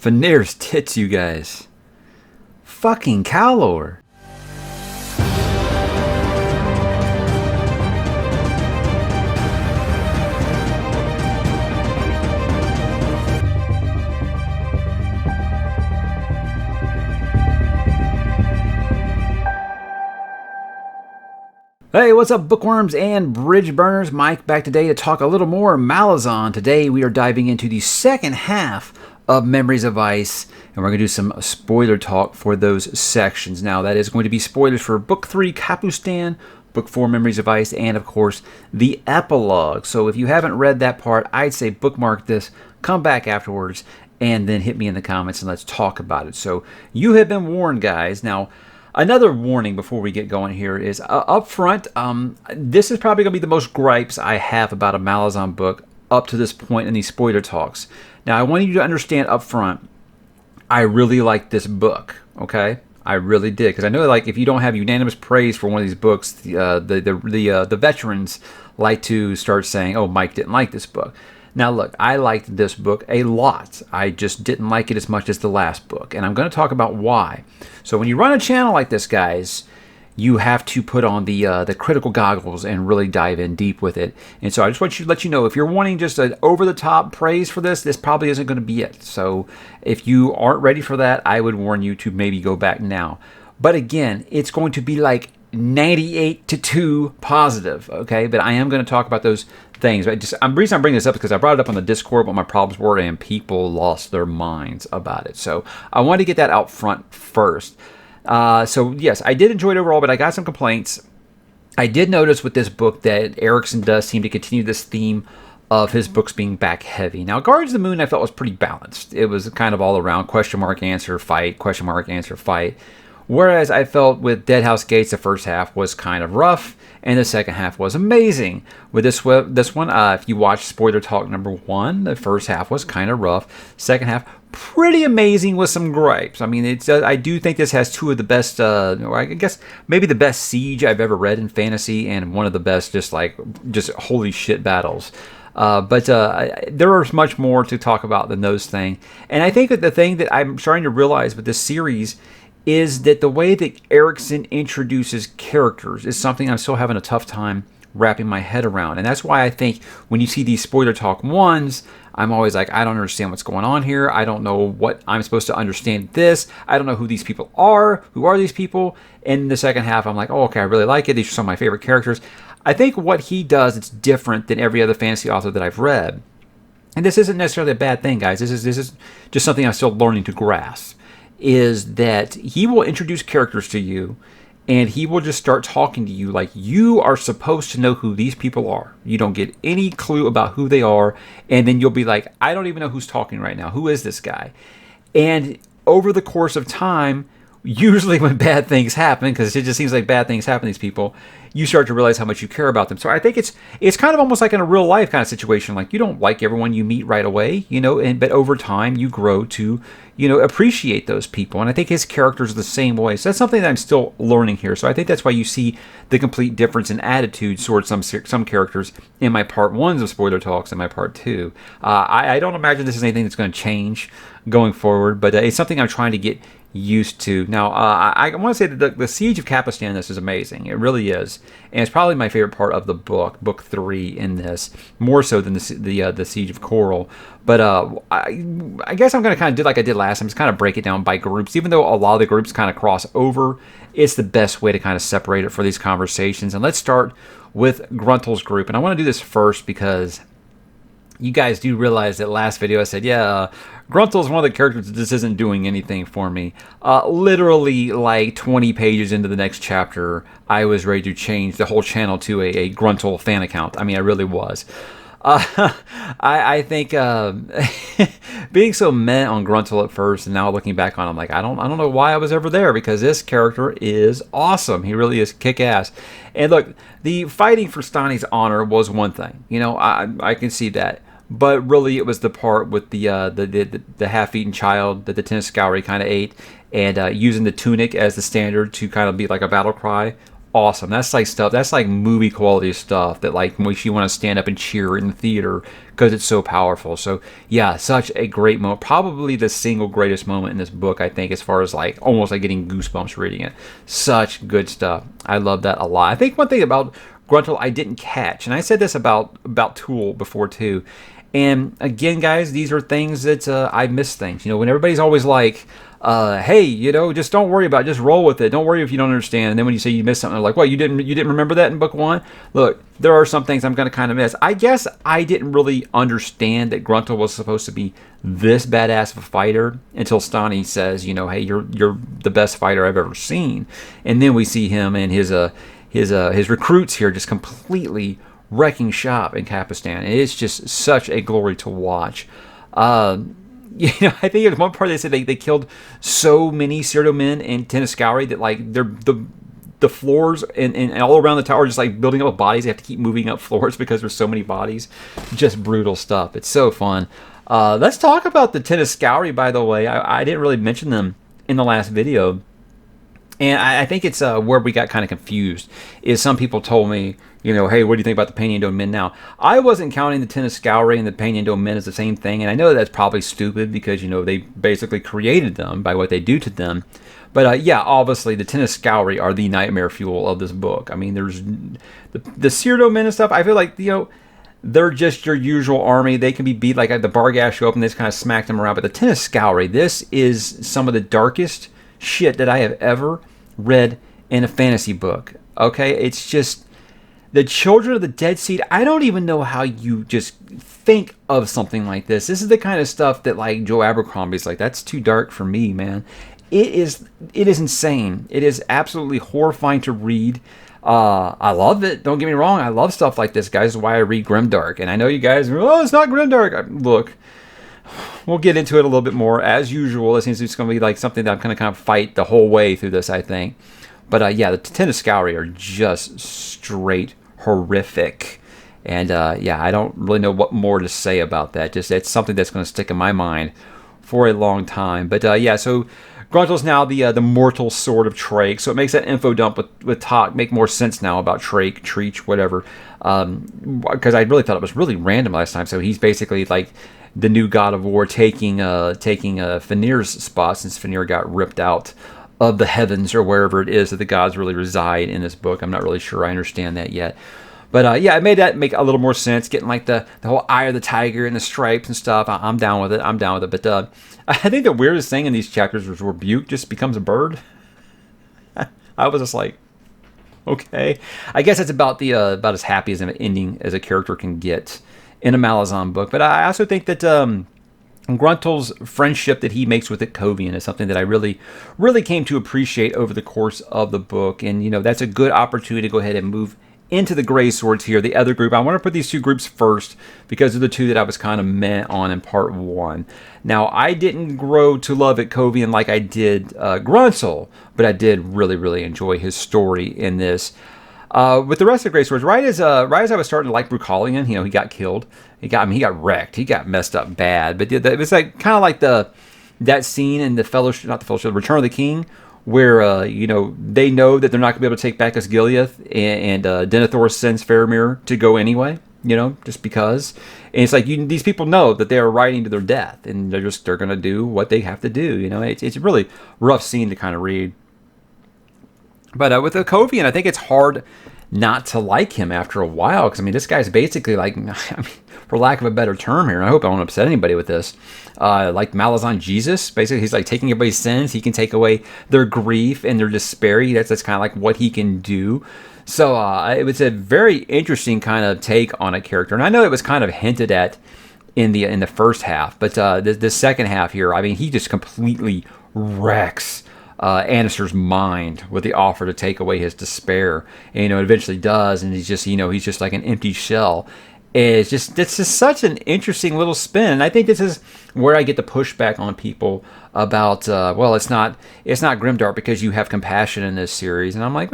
Veneer's tits, you guys. Fucking Calor. Hey, what's up, bookworms and bridge burners? Mike back today to talk a little more Malazan. Today we are diving into the second half of Memories of Ice, and we're going to do some spoiler talk for those sections. Now, that is going to be spoilers for Book 3, Capustan, Book 4, Memories of Ice, and, of course, the epilogue. So if you haven't read that part, I'd say bookmark this, come back afterwards, and then hit me in the comments and let's talk about it. So you have been warned, guys. Now, another warning before we get going here is up front, this is probably going to be the most gripes I have about a Malazan book up to this point in these spoiler talks. Now, I want you to understand up front, I really like this book, okay? I really did, because I know, like, if you don't have unanimous praise for one of these books, the veterans like to start saying, oh, Mike didn't like this book. Now, look, I liked this book a lot. I just didn't like it as much as the last book, and I'm going to talk about why. So when you run a channel like this, guys, you have to put on the critical goggles and really dive in deep with it. And so I just want to let you know, if you're wanting just an over-the-top praise for this, this probably isn't going to be it. So if you aren't ready for that, I would warn you to maybe go back now. But again, it's going to be like 98-2 positive, okay? But I am going to talk about those things. The reason I'm bringing this up is because I brought it up on the Discord what my problems were, and people lost their minds about it. So I wanted to get that out front first. So yes, I did enjoy it overall, but I got some complaints. I did notice with this book that Erikson does seem to continue this theme of his books being back heavy. Now, Guardians of the Moon I felt was pretty balanced. It was kind of all around question mark, answer, fight, question mark, answer, fight. Whereas I felt with Deadhouse Gates, the first half was kind of rough, and the second half was amazing. With this one, if you watch spoiler talk number 1, the first half was kind of rough. Second half, pretty amazing with some gripes. I mean, I do think this has two of the best, I guess maybe the best siege I've ever read in fantasy, and one of the best just holy shit battles. But there is much more to talk about than those things. And I think that the thing that I'm starting to realize with this series is that the way that Erikson introduces characters is something I'm still having a tough time wrapping my head around. And that's why I think when you see these spoiler talk ones, I'm always like, I don't understand what's going on here. I don't know what I'm supposed to understand this. I don't know who these people are. Who are these people? In the second half, I'm like, oh, okay, I really like it. These are some of my favorite characters. I think what he does, it's different than every other fantasy author that I've read. And this isn't necessarily a bad thing, guys. This is just something I'm still learning to grasp. Is that he will introduce characters to you, and he will just start talking to you like you are supposed to know who these people are. You don't get any clue about who they are, and then you'll be like, I don't even know who's talking right now. Who is this guy? And over the course of time, usually when bad things happen, because it just seems like bad things happen to these people, you start to realize how much you care about them. So I think it's kind of almost like in a real life kind of situation. Like, you don't like everyone you meet right away, but over time you grow to, appreciate those people. And I think his characters are the same way. So that's something that I'm still learning here. So I think that's why you see the complete difference in attitude towards some characters in my part 1s of spoiler talks and my part 2. I don't imagine this is anything that's going to change going forward, but it's something I'm trying to get used to. Now, I want to say that the Siege of Capustan, this is amazing. It really is. And it's probably my favorite part of the book, Book 3 in this, more so than the Siege of Coral. But I guess I'm going to kind of do like I did last time, just kind of break it down by groups. Even though a lot of the groups kind of cross over, it's the best way to kind of separate it for these conversations. And let's start with Gruntle's group. And I want to do this first because you guys do realize that last video I said, Gruntle's one of the characters that just isn't doing anything for me. Literally like 20 pages into the next chapter, I was ready to change the whole channel to a Gruntle fan account. I mean, I really was. I think being so meh on Gruntle at first, and now looking back on him, like I don't know why I was ever there, because this character is awesome. He really is kick-ass. And look, the fighting for Stani's honor was one thing. I can see that. But really, it was the part with the half-eaten child that the tennis Scoury kind of ate, and using the tunic as the standard to kind of be like a battle cry. awesome. That's like stuff, that's like movie quality stuff that like makes you want to stand up and cheer in the theater because it's so powerful. So yeah, such a great moment. Probably the single greatest moment in this book, I think, as far as like almost like getting goosebumps reading it. Such good stuff. I love that a lot. I think one thing about Gruntle I didn't catch, and I said this about Tool before too, and again, guys, these are things that I miss things. When everybody's always like, hey, just don't worry about it. Just roll with it. Don't worry if you don't understand. And then when you say you missed something, they're like, well, you didn't remember that in book one? Look, there are some things I'm going to kind of miss. I guess I didn't really understand that Gruntle was supposed to be this badass of a fighter until Stani says, hey, you're the best fighter I've ever seen. And then we see him and his recruits here just completely wrecking shop in Capustan. It's just such a glory to watch. I think at one part they said they killed so many Cyrdo men in Teniscari that like they're the floors and all around the tower just like building up bodies. They have to keep moving up floors because there's so many bodies. Just brutal stuff. It's so fun. Let's talk about the Teniscari, by the way. I didn't really mention them in the last video. And I think it's where we got kind of confused, is some people told me, hey, what do you think about the Paniendo men now? I wasn't counting the Teniscari and the Paniendo men as the same thing, and I know that's probably stupid because, they basically created them by what they do to them. But yeah, obviously the Teniscari are the nightmare fuel of this book. I mean, there's the Cyrdo men and stuff. I feel like, they're just your usual army. They can be beat, like the Bargash show up and they just kind of smack them around. But the Teniscari, this is some of the darkest shit that I have ever read in a fantasy book. Okay, it's just the Children of the Dead Seed. I don't even know how you just think of something like this. This is the kind of stuff that like Joe Abercrombie's like, that's too dark for me, man. It is insane. It is absolutely horrifying to read. I love it. Don't get me wrong. I love stuff like this, guys. This is why I read Grimdark. And I know you guys, it's not Grimdark. Look, we'll get into it a little bit more. As usual, it seems it's going to be like something that I'm going to kind of fight the whole way through this, I think. But yeah, the Teniscari are just straight horrific. And yeah, I don't really know what more to say about that. Just it's something that's going to stick in my mind for a long time. But yeah, so Gruntle's now the mortal sword of Trake. So it makes that info dump with Tok make more sense now about Trake, Treach, whatever. Because I really thought it was really random last time. So he's basically like the new god of war taking Fenrir's spot, since Fenrir got ripped out of the heavens or wherever it is that the gods really reside in this book. I'm not really sure I understand that yet. But yeah, it made that make a little more sense, getting like the whole eye of the tiger and the stripes and stuff. I'm down with it. But I think the weirdest thing in these chapters was where Buke just becomes a bird. I was just like, okay. I guess it's about about as happy as an ending as a character can get in a Malazan book. But I also think that Gruntle's friendship that he makes with Ikovian is something that I really, really came to appreciate over the course of the book. And, that's a good opportunity to go ahead and move into the Gray Swords here, the other group. I want to put these two groups first because they're the two that I was kind of meh on in part one. Now, I didn't grow to love Ikovian like I did Gruntle, but I did really, really enjoy his story in this. With the rest of the Gray Swords, right as I was starting to like Brucalion, he got killed. He got wrecked. He got messed up bad. But it was like kind of like that scene in the Fellowship, not the Fellowship, Return of the King, where they know that they're not going to be able to take back Osgiliath, and Denethor sends Faramir to go anyway. Just because. And it's like these people know that they are riding to their death, and they're going to do what they have to do. It's a really rough scene to kind of read. But with Ikovian, I think it's hard not to like him after a while, because this guy's basically like, for lack of a better term here, and I hope I won't upset anybody with this, like Malazan Jesus. Basically, he's like taking everybody's sins. He can take away their grief and their despair. That's kind of like what he can do. So it was a very interesting kind of take on a character, and I know it was kind of hinted at in the first half, but the second half here, he just completely wrecks Annister's mind with the offer to take away his despair, and it eventually does, and he's just like an empty shell. It's just such an interesting little spin, and I think this is where I get the pushback on people about it's not grimdark because you have compassion in this series, and I'm like,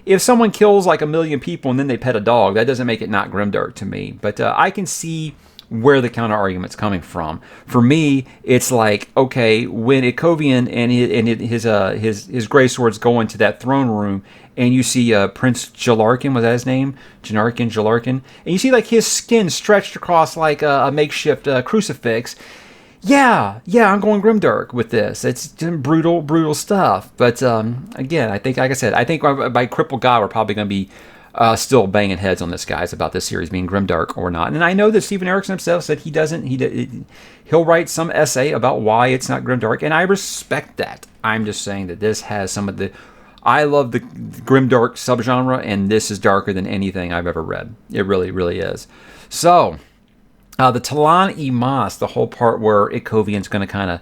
if someone kills like 1 million people and then they pet a dog, that doesn't make it not grimdark to me. But I can see where the counter argument's coming from. For me, it's like, okay, when Ikovian and his gray swords go into that throne room, and you see Prince Jalarkin, was that his name? Jalarkin, and you see like his skin stretched across like a makeshift crucifix. Yeah, I'm going grimdark with this. It's brutal stuff. But again, I think, like I said, I think by Crippled God, we're probably going to be still banging heads on this, guys, about this series being grimdark or not. And I know that Stephen Erikson himself said he'll write some essay about why it's not grimdark, and I respect that. I'm just saying that this has some of the... I love the grimdark subgenre, and this is darker than anything I've ever read. It really, really is. So... the Talon Imas, the whole part where Ikovian's going to kind of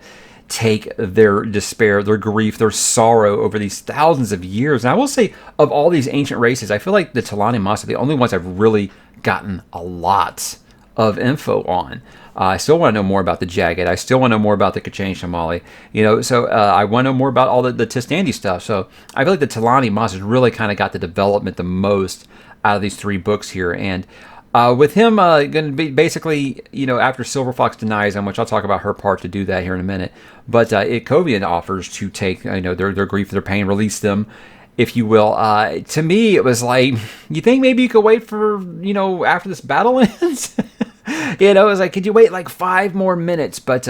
take their despair, their grief, their sorrow over these thousands of years. And I will say, of all these ancient races, I feel like the Talon Imas are the only ones I've really gotten a lot of info on. I still want to know more about the Jagged. I still want to know more about the Kachane Shamali. So I want to know more about all the Tistandi stuff. So I feel like the Talon Imas has really kind of got the development the most out of these 3 books here. And with him going to be basically, after Silver Fox denies him, which I'll talk about her part to do that here in a minute, but Ikovian offers to take their grief, their pain, release them, if you will. To me, it was like, you think maybe you could wait for, after this battle ends? It was like, could you wait like 5 more minutes? But,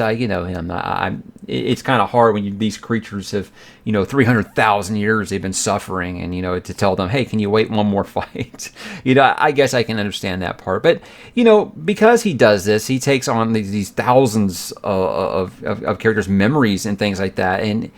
it's kind of hard when these creatures have, 300,000 years they've been suffering, and, to tell them, hey, can you wait one more fight? I guess I can understand that part. But, because he does this, he takes on these thousands of characters' memories and things like that. And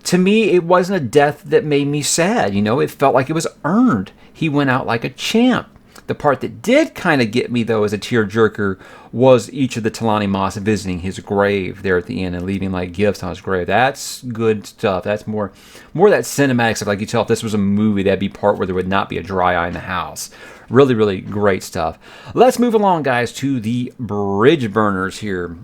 to me, it wasn't a death that made me sad. It felt like it was earned. He went out like a champ. The part that did kind of get me, though, as a tearjerker, was each of the Talon Imas visiting his grave there at the end and leaving like gifts on his grave. That's good stuff. That's more that cinematic stuff. Like you tell, if this was a movie, that'd be part where there would not be a dry eye in the house. Really, really great stuff. Let's move along, guys, to the bridge burners here.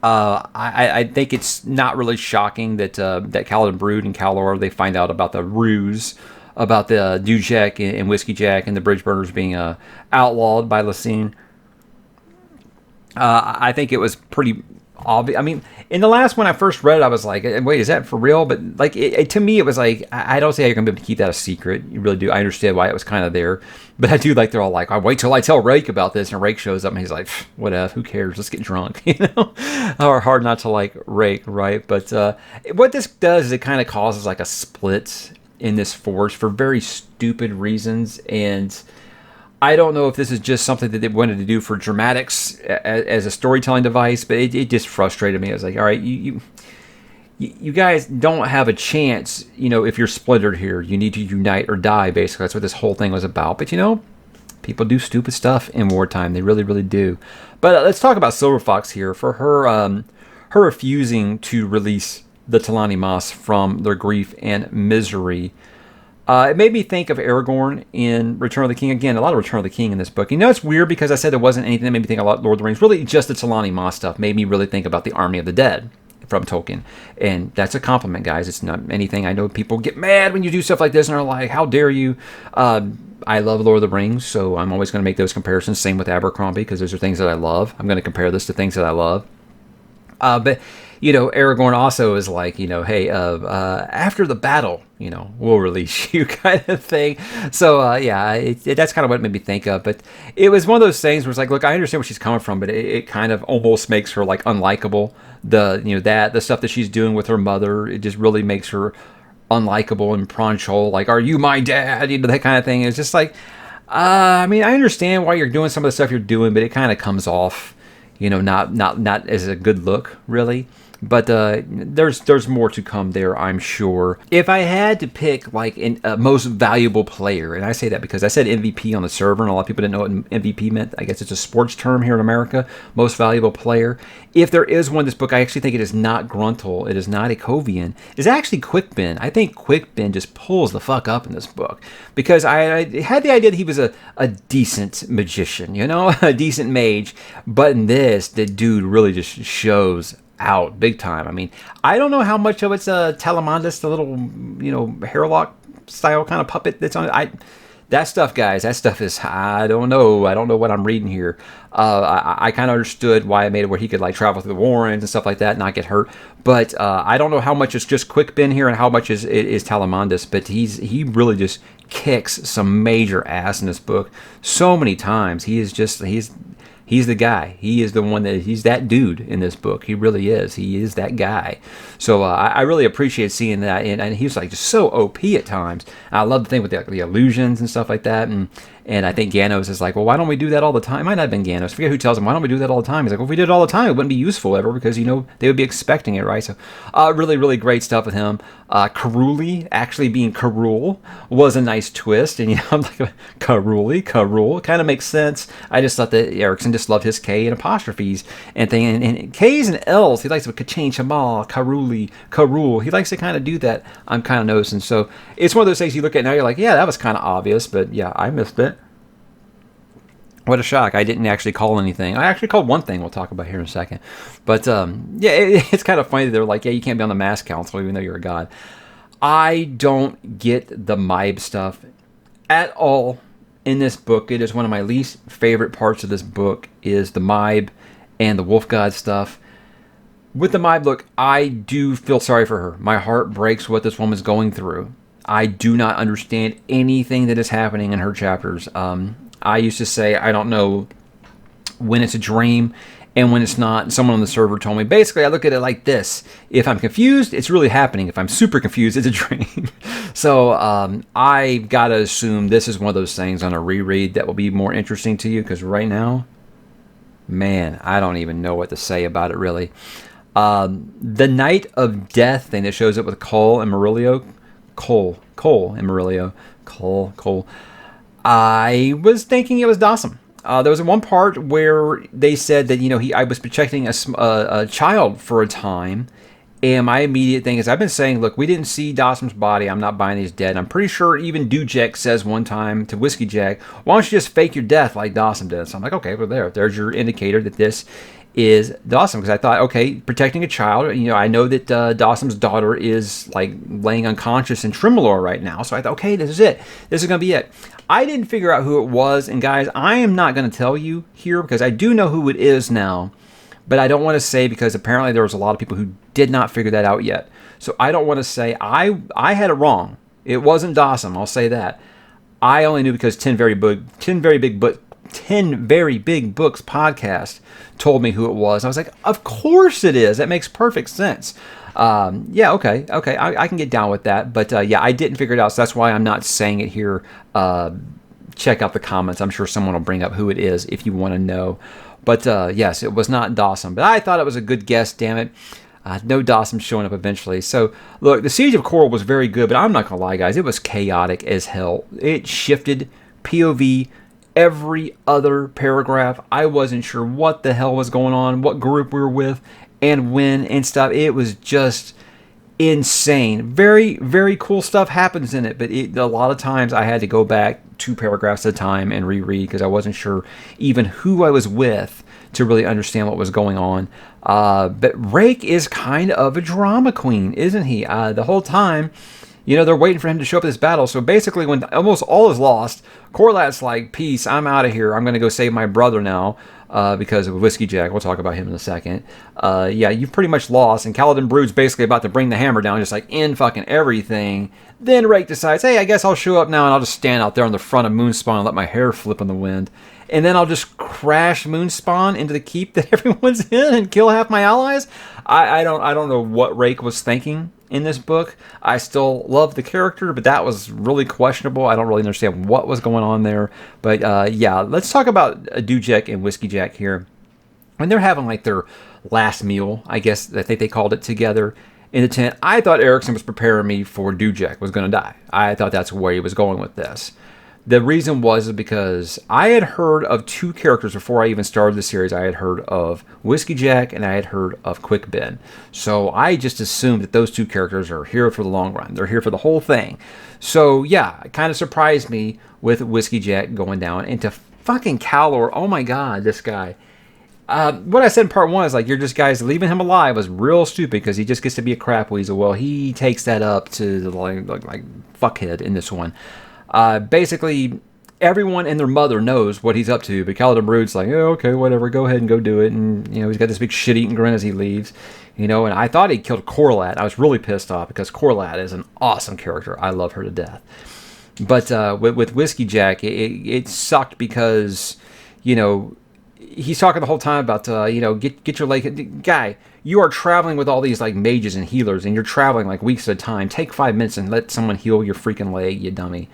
I think it's not really shocking that Kaladin Brood and Kalor, they find out about the ruse about the Dujek and Whiskey Jack and the bridge burners being outlawed by Lysine. I think it was pretty obvious. I mean, in the last one I first read it, I was like, wait, is that for real? But like, to me, it was like, I don't see how you're going to be able to keep that a secret. You really do. I understand why it was kind of there. But I do like, they're all like, I'll wait till I tell Rake about this. And Rake shows up and he's like, whatever, who cares? Let's get drunk, Or hard not to like Rake, right? But what this does is it kind of causes like a split in this force for very stupid reasons, and I don't know if this is just something that they wanted to do for dramatics as a storytelling device, but it just frustrated me. I was like, all right, you guys don't have a chance, if you're splintered here. You need to unite or die, basically. That's what this whole thing was about. But people do stupid stuff in wartime. They really, really do. But let's talk about Silver Fox here. For her refusing to release the Talon Imas from their grief and misery. It made me think of Aragorn in Return of the King. Again, a lot of Return of the King in this book. It's weird because I said there wasn't anything that made me think a lot of Lord of the Rings. Really, just the Talon Imas stuff made me really think about the Army of the Dead from Tolkien. And that's a compliment, guys. It's not anything. I know people get mad when you do stuff like this and are like, how dare you? I love Lord of the Rings, so I'm always going to make those comparisons. Same with Abercrombie, because those are things that I love. I'm going to compare this to things that I love. But Aragorn also is like, hey, after the battle, we'll release you, kind of thing. So, that's kind of what it made me think of. But it was one of those things where it's like, look, I understand where she's coming from, but it kind of almost makes her like unlikable. The stuff that she's doing with her mother, it just really makes her unlikable and Pronchol, like, are you my dad? That kind of thing. It's just like, I understand why you're doing some of the stuff you're doing, but it kind of comes off, not as a good look, really. But there's more to come there, I'm sure. If I had to pick like a most valuable player, and I say that because I said MVP on the server, and a lot of people didn't know what MVP meant. I guess it's a sports term here in America, most valuable player. If there is one in this book, I actually think it is not Gruntle, it is not Ikovian, it's actually Quickben. I think Quickben just pulls the fuck up in this book, because I had the idea that he was a decent magician, a decent mage, but in this, the dude really just shows out big time. I don't know how much of it's Talamandus, the little, hairlock style kind of puppet that's on it. that stuff, guys, that stuff is, I don't know what I'm reading here. I kind of understood why I made it where he could like travel through the warrens and stuff like that, not get hurt. But I don't know how much is just Quick Ben here and how much is Talamandus. But he really just kicks some major ass in this book so many times. He's the guy. He is the one he's that dude in this book. He really is. He is that guy. So I really appreciate seeing that. And he's like just so OP at times. I love the thing with the illusions and stuff like that. And I think Ganos is like, well, why don't we do that all the time? It might not have been Ganos. I forget who tells him, why don't we do that all the time? He's like, well, if we did it all the time, it wouldn't be useful ever because, they would be expecting it, right? So really, really great stuff with him. Karuli actually being Karul was a nice twist. And, I'm like, Karul. Kind of makes sense. I just thought that Erikson just loved his K and apostrophes and thing. And K's and L's, he likes to change Shamal, Karuli, Karul. He likes to kind of do that, I'm kind of noticing. So it's one of those things you look at now, you're like, yeah, that was kind of obvious. But, yeah, I missed it. What a shock. I didn't actually call anything. I actually called one thing we'll talk about here in a second. But, it's kind of funny that they're like, yeah, you can't be on the Mass Council even though you're a god. I don't get the Mibe stuff at all in this book. It is one of my least favorite parts of this book is the Mibe and the Wolf God stuff. With the Mibe, look, I do feel sorry for her. My heart breaks what this woman's going through. I do not understand anything that is happening in her chapters. I used to say, I don't know when it's a dream and when it's not. Someone on the server told me, basically, I look at it like this. If I'm confused, it's really happening. If I'm super confused, it's a dream. So I got to assume this is one of those things on a reread that will be more interesting to you because right now, man, I don't even know what to say about it, really. The Night of Death thing that shows up with Cole and Murillo. Cole and Murillo. Cole. I was thinking it was Dawson. There was one part where they said that, I was protecting a child for a time. And my immediate thing is, I've been saying, look, we didn't see Dawson's body. I'm not buying he's dead. I'm pretty sure even Dujek says one time to Whiskey Jack, why don't you just fake your death like Dawson did? So I'm like, okay, well, there's your indicator that this is Dawson. Because I thought, okay, protecting a child, I know that Dawson's daughter is like laying unconscious in Tremolor right now. So I thought, okay, this is it. This is going to be it. I didn't figure out who it was. And guys, I am not going to tell you here because I do know who it is now. But I don't want to say because apparently there was a lot of people who did not figure that out yet. So I don't want to say I had it wrong. It wasn't Dawson. I'll say that. I only knew because 10 Very Big Books podcast told me who it was. I was like, of course it is. That makes perfect sense. Okay. I can get down with that. But I didn't figure it out. So that's why I'm not saying it here. Check out the comments. I'm sure someone will bring up who it is if you want to know. But yes, it was not Dawson. But I thought it was a good guess, damn it. No Dawson showing up eventually. So, look, the Siege of Coral was very good, but I'm not going to lie, guys. It was chaotic as hell. It shifted POV every other paragraph. I wasn't sure what the hell was going on, what group we were with, and when and stuff. It was just insane. Very, very cool stuff happens in it, but a lot of times I had to go back 2 paragraphs at a time and reread because I wasn't sure even who I was with to really understand what was going on. But Rake is kind of a drama queen, isn't he? The whole time, they're waiting for him to show up at this battle. So basically, when almost all is lost, Corlat's like, peace, I'm out of here. I'm going to go save my brother now because of Whiskey Jack. We'll talk about him in a second. You've pretty much lost. And Kaladin Brood's basically about to bring the hammer down, just like in fucking everything. Then Rake decides, hey, I guess I'll show up now and I'll just stand out there on the front of Moonspawn and let my hair flip in the wind. And then I'll just crash Moonspawn into the keep that everyone's in and kill half my allies. I don't know what Rake was thinking in this book. I still love the character, but that was really questionable. I don't really understand what was going on there. But let's talk about Dujek and Whiskey Jack here. When they're having like their last meal, I guess I think they called it together in the tent, I thought Erikson was preparing me for Dujek was going to die. I thought that's where he was going with this. The reason was because I had heard of 2 characters before I even started the series. I had heard of Whiskey Jack and I had heard of Quick Ben. So I just assumed that those 2 characters are here for the long run. They're here for the whole thing. So yeah, it kind of surprised me with Whiskey Jack going down into fucking Calor. Oh my God, this guy. What I said in part 1 is like, you're just guys leaving him alive was real stupid because he just gets to be a crap weasel. Well, he takes that up to like fuckhead in this one. Basically, everyone and their mother knows what he's up to, but Caledon Brood's like, oh, okay, whatever, go ahead and go do it. And, he's got this big shit-eating grin as he leaves. And I thought he killed Corlat. I was really pissed off because Corlat is an awesome character. I love her to death. But with Whiskey Jack, it sucked because, he's talking the whole time about, get your leg... Guy, you are traveling with all these, mages and healers, and you're traveling, weeks at a time. Take 5 minutes and let someone heal your freaking leg, you dummy.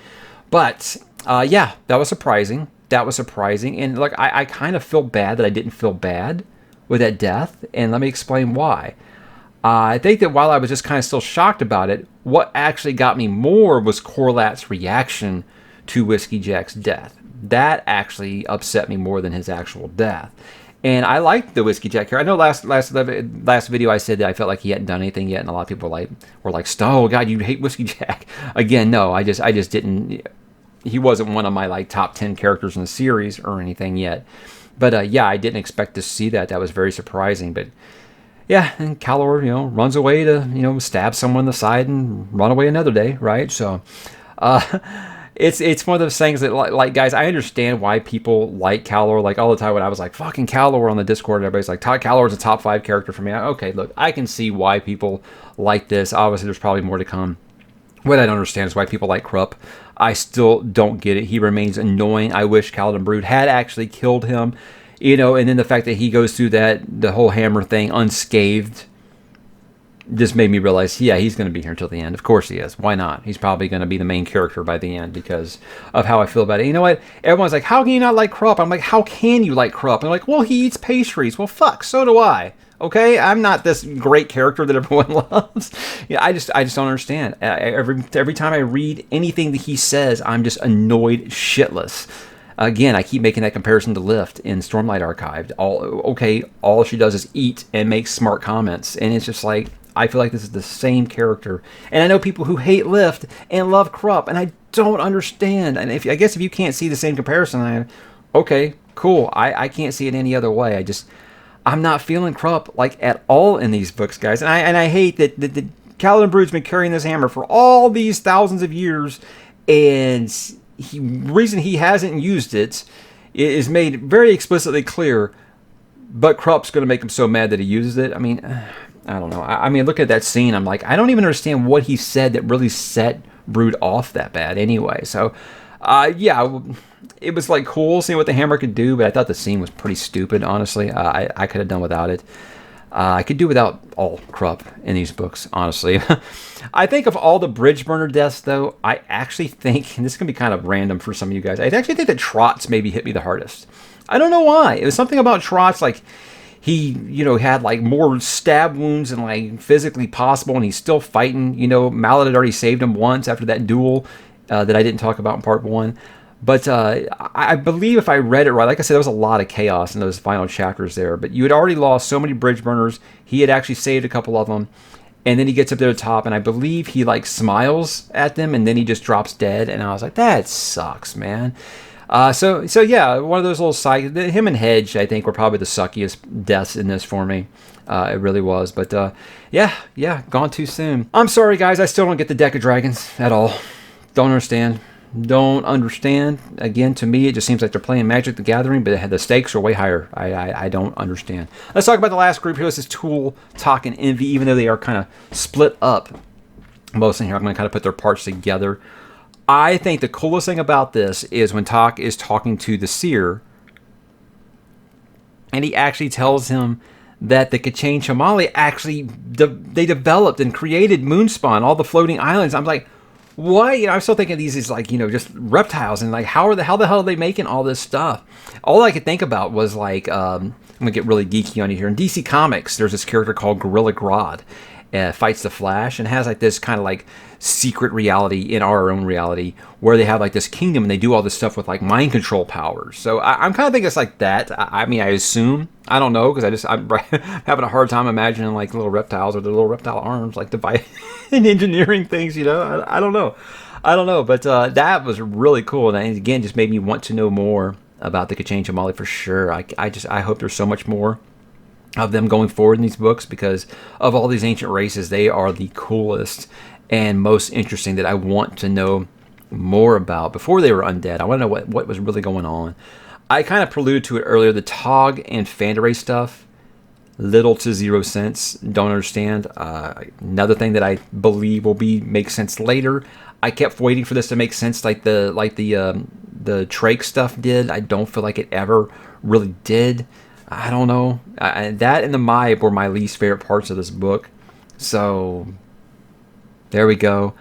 But, that was surprising. And, I kind of feel bad that I didn't feel bad with that death, and let me explain why. I think that while I was just kind of still shocked about it, what actually got me more was Corlat's reaction to Whiskey Jack's death. That actually upset me more than his actual death. And I liked the Whiskey Jack here. I know last video I said that I felt like he hadn't done anything yet, and a lot of people were like, "Oh God, you hate Whiskey Jack." Again, no, I just didn't. He wasn't one of my top 10 characters in the series or anything yet. But I didn't expect to see that. That was very surprising. But yeah, and Calor, runs away to stab someone in the side and run away another day, right? So, it's one of those things that guys, I understand why people like Calor. All the time when I was fucking Calor on the Discord, everybody's like, Calor's a top 5 character for me. Okay, look, I can see why people like this. Obviously, there's probably more to come. What I don't understand is why people like Krupp. I still don't get it. He remains annoying. I wish Caledon Brood had actually killed him, and then the fact that he goes through the whole hammer thing unscathed just made me realize, yeah, he's going to be here until the end. Of course he is. Why not? He's probably going to be the main character by the end because of how I feel about it. You know what? Everyone's like, how can you not like Krupp? I'm like, how can you like Krupp? And they're like, well, he eats pastries. Well, fuck, so do I. Okay, I'm not this great character that everyone loves. I just don't understand. Every time I read anything that he says, I'm just annoyed shitless. Again, I keep making that comparison to Lift in Stormlight Archived. All she does is eat and make smart comments, and it's just I feel like this is the same character. And I know people who hate Lift and love Krupp, and I don't understand. And I guess if you can't see the same comparison, okay, cool. I can't see it any other way. I'm not feeling Krupp at all in these books, guys. And I hate that Caledon Brood's been carrying this hammer for all these thousands of years, and reason he hasn't used it is made very explicitly clear, but Krupp's going to make him so mad that he uses it. I mean, I don't know. I mean, look at that scene. I'm like, I don't even understand what he said that really set Brood off that bad anyway. So, it was cool seeing what the hammer could do, but I thought the scene was pretty stupid, honestly. I could have done without it. I could do without all Krupp in these books, honestly. I think of all the bridge burner deaths, though, I actually think, and this is going to be kind of random for some of you guys, I actually think that Trotz maybe hit me the hardest. I don't know why. It was something about Trotz, he, had more stab wounds than physically possible, and he's still fighting. Mallet had already saved him once after that duel that I didn't talk about in part 1. But I believe if I read it right, like I said, there was a lot of chaos in those final chapters there. But you had already lost so many bridge burners. He had actually saved a couple of them. And then he gets up to the top, and I believe he smiles at them, and then he just drops dead. And I was like, that sucks, man. So yeah, one of those little side... Him and Hedge, I think, were probably the suckiest deaths in this for me. It really was. But yeah, gone too soon. I'm sorry, guys. I still don't get the deck of dragons at all. Don't understand. Again, to me, it just seems like they're playing Magic the Gathering, but the stakes are way higher. I don't understand. Let's talk about the last group here. This is Tool, Talk, and Envy, even though they are kind of split up. Most in here, I'm going to kind of put their parts together. I think the coolest thing about this is when Talk is talking to the Seer, and he actually tells him that the Kachane Chamali actually, they developed and created Moonspawn, all the floating islands. I'm like, what? I'm still thinking these is just reptiles, and how the hell are they making all this stuff? All I could think about was I'm gonna get really geeky on you here. In DC Comics, there's this character called Gorilla Grodd, fights the Flash, and has this kind of secret reality in our own reality where they have this kingdom, and they do all this stuff with mind control powers. So I'm kind of thinking it's like that. I mean, I assume, I don't know, because I'm having a hard time imagining little reptiles with their little reptile arms to and engineering things. I don't know, but that was really cool, and again, just made me want to know more about the Kachane Chamali for sure. I hope there's so much more of them going forward in these books, because of all these ancient races, they are the coolest and most interesting that I want to know more about before they were undead. I want to know what was really going on. I kind of preluded to it earlier. The Tog and Fanderay stuff, little to zero sense. Don't understand. Another thing that I believe will make sense later. I kept waiting for this to make sense, like the Trach stuff did. I don't feel like it ever really did. I don't know. That and the Mybe were my least favorite parts of this book. So there we go.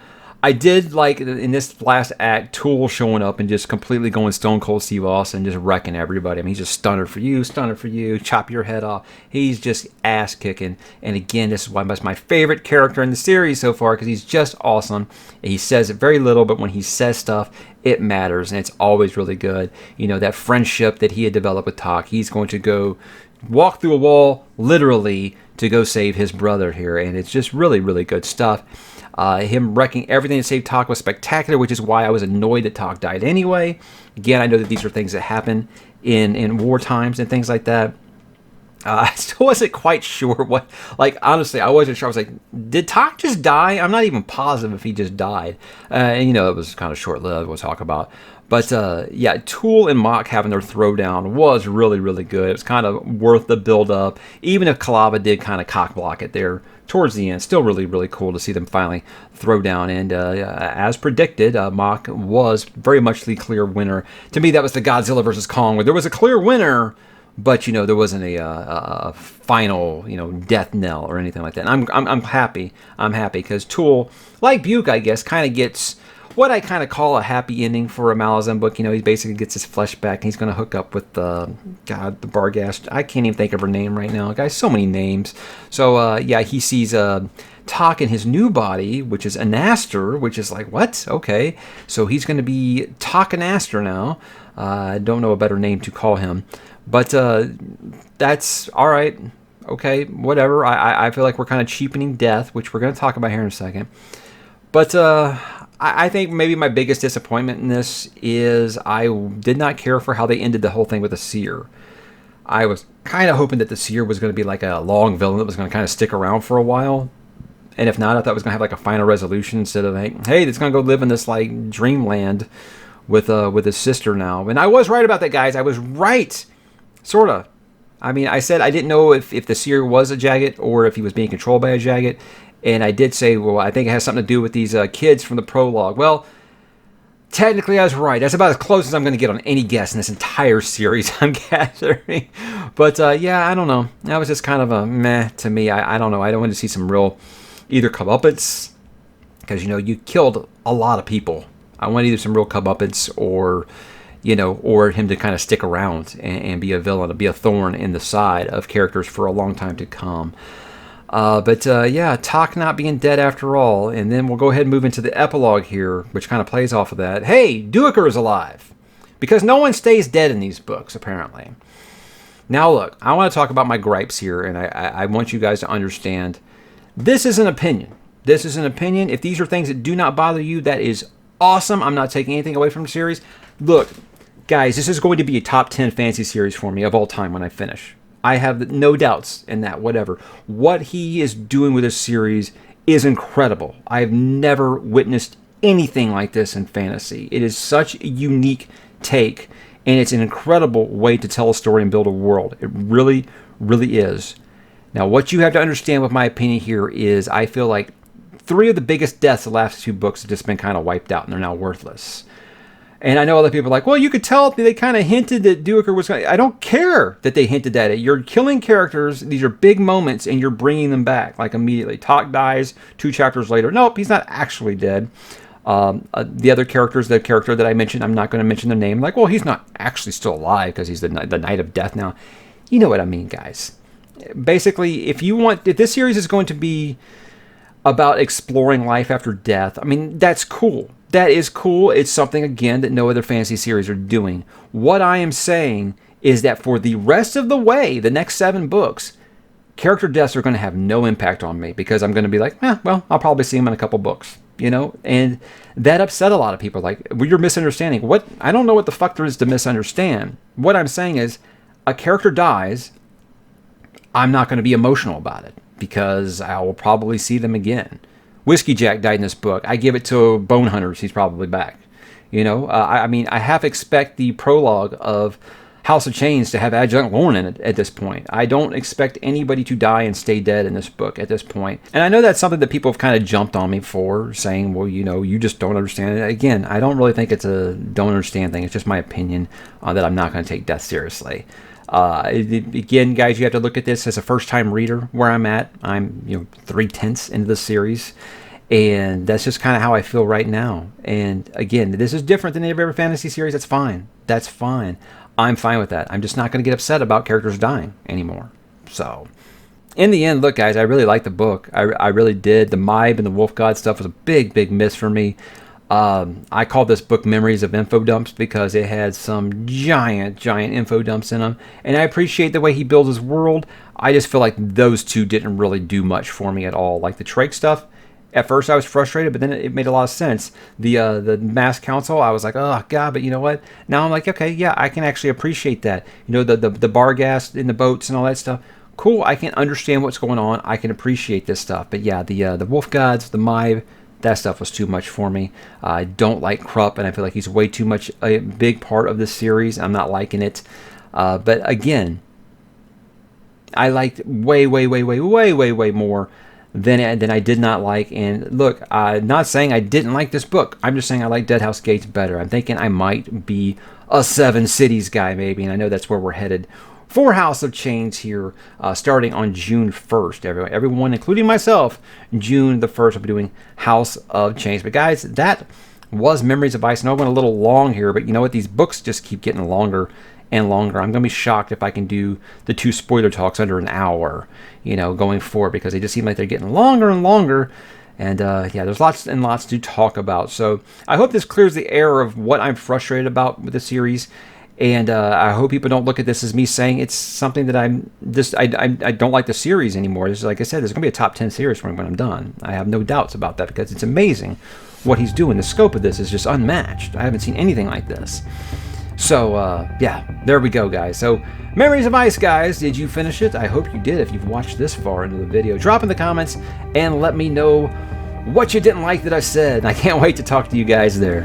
I did like in this last act, Tool showing up and just completely going stone cold Steve Austin, just wrecking everybody. I mean, he's just stunner for you, chop your head off. He's just ass kicking. And again, this is why that's my favorite character in the series so far, because he's just awesome. He says very little, but when he says stuff, it matters, and it's always really good. You know, that friendship that he had developed with Tak, he's going to go walk through a wall, literally, to go save his brother here, and it's just really, really good stuff. Him wrecking everything to save Tak was spectacular, which is why I was annoyed that Tak died anyway. Again, I know that these are things that happen in war times and things like that. I still wasn't quite sure what, like, honestly, I wasn't sure. I was like, did Tak just die? I'm not even positive if he just died. And, you know, it was kind of short-lived, we'll talk about. But, yeah, Tool and Mock having their throwdown was really, really good. It was kind of worth the build-up. Even if Kalava did kind of cock-block it there towards the end. Still really, really cool to see them finally throw down. And as predicted, Mock was very much the clear winner. To me, that was the Godzilla versus Kong, where there was a clear winner, but, you know, there wasn't a final, you know, death knell or anything like that. And I'm happy. I'm happy because Tool, like Buke, I guess, kind of gets what I kind of call a happy ending for a Malazan book. You know, he basically gets his flesh back, and he's going to hook up with the Barghast. I can't even think of her name right now. Guys, so many names. So, yeah, he sees Tak in his new body, which is Anaster, which is like, what? Okay. So he's going to be Tak Anaster now. I don't know a better name to call him. But that's all right. Okay, whatever. I feel like we're kind of cheapening death, which we're going to talk about here in a second. But I think maybe my biggest disappointment in this is I did not care for how they ended the whole thing with the Seer. I was kind of hoping that the Seer was going to be like a long villain that was going to kind of stick around for a while. And if not, I thought it was going to have like a final resolution instead of like, hey, it's going to go live in this like dreamland with his sister now. And I was right about that, guys. I was right. Sort of. I mean, I said I didn't know if the Seer was a Jagged or if he was being controlled by a Jagged. And I did say, well, I think it has something to do with these kids from the prologue. Well, technically I was right. That's about as close as I'm going to get on any guess in this entire series I'm gathering. But, yeah, I don't know. That was just kind of a meh to me. I don't know. I don't want to see some real either comeuppance. Because, you know, you killed a lot of people. I want either some real comeuppance or, you know, or him to kind of stick around and be a villain, to be a thorn in the side of characters for a long time to come. But yeah, Tak not being dead after all. And then we'll go ahead and move into the epilogue here, which kind of plays off of that. Hey, Duiker is alive. Because no one stays dead in these books, apparently. Now look, I want to talk about my gripes here, and I want you guys to understand this is an opinion. This is an opinion. If these are things that do not bother you, that is awesome. I'm not taking anything away from the series. Look, guys, this is going to be a top 10 fantasy series for me of all time when I finish. I have no doubts in that, whatever. What he is doing with this series is incredible. I've never witnessed anything like this in fantasy. It is such a unique take, and it's an incredible way to tell a story and build a world. It really, really is. Now, what you have to understand with my opinion here is I feel like 3 of the biggest deaths of the last 2 books have just been kind of wiped out, and they're now worthless. And I know other people are like, well, you could tell they kind of hinted that Duiker was going to... I don't care that they hinted at it. You're killing characters. These are big moments, and you're bringing them back, like, immediately. Tak dies 2 chapters later. Nope, he's not actually dead. The other characters, the character that I mentioned, I'm not going to mention their name. Like, well, he's not actually still alive because he's the Knight of Death now. You know what I mean, guys. Basically, if this series is going to be about exploring life after death, I mean, that's cool. That is cool. It's something, again, that no other fantasy series are doing. What I am saying is that for the rest of the way, the next 7 books, character deaths are going to have no impact on me because I'm going to be like, well, I'll probably see them in a couple books, you know? And that upset a lot of people. Like, well, you're misunderstanding. What? I don't know what the fuck there is to misunderstand. What I'm saying is a character dies, I'm not going to be emotional about it because I will probably see them again. Whiskey Jack died in this book. I give it to Bone Hunters. He's probably back. You know, I mean, I half expect the prologue of House of Chains to have adjunct Lorne in it at this point. I don't expect anybody to die and stay dead in this book at this point. And I know that's something that people have kind of jumped on me for, saying, well, you know, you just don't understand it. Again, I don't really think it's a don't understand thing. It's just my opinion that I'm not going to take death seriously. Again, guys, you have to look at this as a first-time reader where I'm at. I'm, you know, 3/10 into the series. And that's just kind of how I feel right now. And again, this is different than every fantasy series. That's fine. That's fine. I'm fine with that. I'm just not going to get upset about characters dying anymore. So, in the end, look, guys, I really liked the book. I really did. The Mybe and the Wolf God stuff was a big, big miss for me. I call this book Memories of Info Dumps because it had some giant, giant info dumps in them. And I appreciate the way he builds his world. I just feel like those two didn't really do much for me at all. Like the Trach stuff. At first, I was frustrated, but then it made a lot of sense. The Mass Council, I was like, oh, God, but you know what? Now I'm like, okay, yeah, I can actually appreciate that. You know, the bar gas in the boats and all that stuff. Cool, I can understand what's going on. I can appreciate this stuff. But yeah, the Wolf Gods, the Mybe, that stuff was too much for me. I don't like Krupp, and I feel like he's way too much a big part of this series. I'm not liking it. But again, I liked way more than I did not like. And look, I'm not saying I didn't like this book. I'm just saying I like Deadhouse Gates better. I'm thinking I might be a Seven Cities guy maybe, and I know that's where we're headed for House of Chains here, starting on June 1st. Everyone, including myself, June the 1st, I'll be doing House of Chains. But guys, that was Memories of Ice. I know I went a little long here, but you know what? These books just keep getting longer and longer. I'm going to be shocked if I can do the 2 spoiler talks under an hour, you know, going forward, because they just seem like they're getting longer and longer. And yeah, there's lots and lots to talk about. So I hope this clears the air of what I'm frustrated about with the series. And I hope people don't look at this as me saying it's something that I don't like the series anymore. This is, like I said, there's going to be a top 10 series for me when I'm done. I have no doubts about that, because it's amazing what he's doing. The scope of this is just unmatched. I haven't seen anything like this. So, yeah, there we go, guys. So, Memories of Ice, guys. Did you finish it? I hope you did if you've watched this far into the video. Drop in the comments and let me know what you didn't like that I said. I can't wait to talk to you guys there.